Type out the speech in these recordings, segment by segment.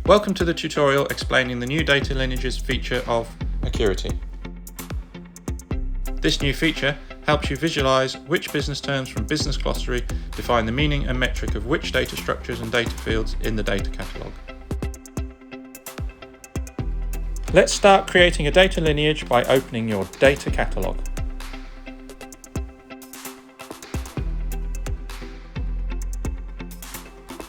Welcome to the tutorial explaining the new data lineages feature of Accurity. This new feature helps you visualize which business terms from Business Glossary define the meaning and metric of which data structures and data fields in the data catalog. Let's start creating a data lineage by opening your data catalog.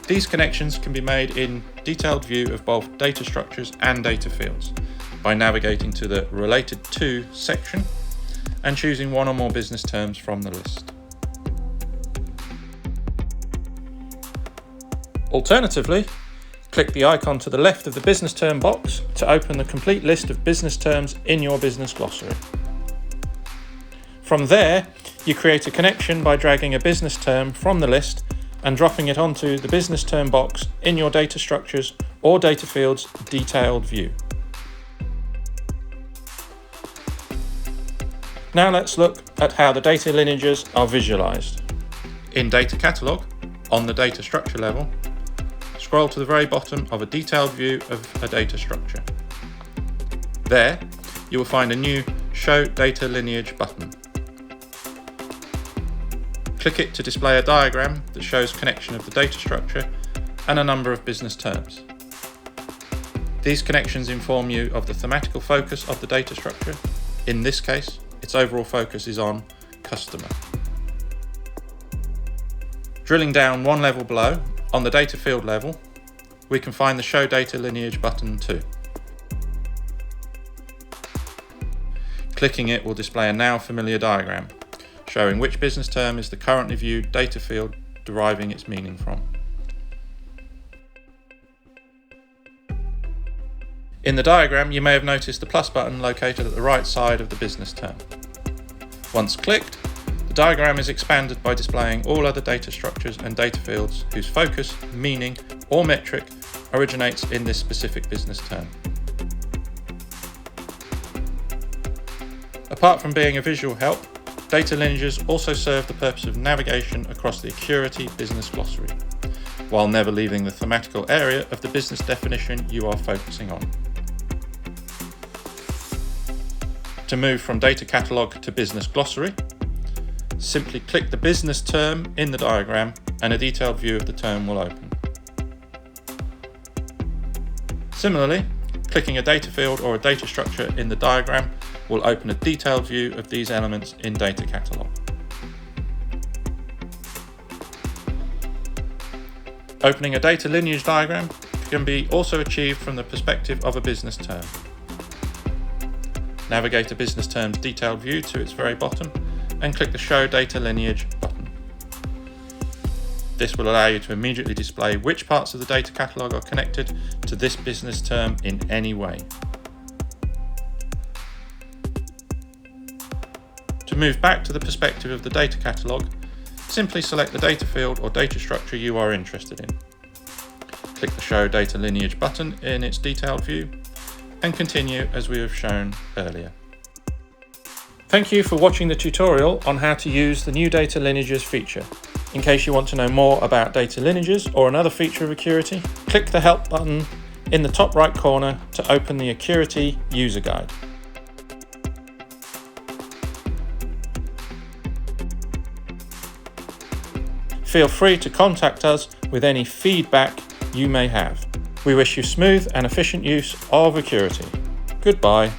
These connections can be made in detailed view of both data structures and data fields by navigating to the Related To section and choosing one or more business terms from the list. Alternatively, click the icon to the left of the business term box to open the complete list of business terms in your business glossary. From there, you create a connection by dragging a business term from the list and dropping it onto the business term box in your data structures or data fields detailed view. Now let's look at how the data lineages are visualized. In Data Catalog, on the data structure level, scroll to the very bottom of a detailed view of a data structure. There, you will find a new Show Data Lineage button. Click it to display a diagram that shows connection of the data structure and a number of business terms. These connections inform you of the thematical focus of the data structure. In this case, its overall focus is on customer. Drilling down one level below, on the data field level, we can find the Show Data Lineage button too. Clicking it will display a now familiar diagram, showing which business term is the currently viewed data field deriving its meaning from. In the diagram, you may have noticed the plus button located at the right side of the business term. Once clicked, the diagram is expanded by displaying all other data structures and data fields whose focus, meaning, or metric originates in this specific business term. Apart from being a visual help, data lineages also serve the purpose of navigation across the Accurity business glossary, while never leaving the thematical area of the business definition you are focusing on. To move from data catalog to business glossary, simply click the business term in the diagram and a detailed view of the term will open. Similarly, clicking a data field or a data structure in the diagram will open a detailed view of these elements in Data Catalog. Opening a data lineage diagram can be also achieved from the perspective of a business term. Navigate a business term's detailed view to its very bottom and click the Show Data Lineage button. This will allow you to immediately display which parts of the data catalog are connected to this business term in any way. To move back to the perspective of the data catalog, simply select the data field or data structure you are interested in. Click the Show Data Lineage button in its detailed view and continue as we have shown earlier. Thank you for watching the tutorial on how to use the new data lineages feature. In case you want to know more about data lineages or another feature of Accurity, click the Help button in the top right corner to open the Accurity user guide. Feel free to contact us with any feedback you may have. We wish you smooth and efficient use of Accurity. Goodbye.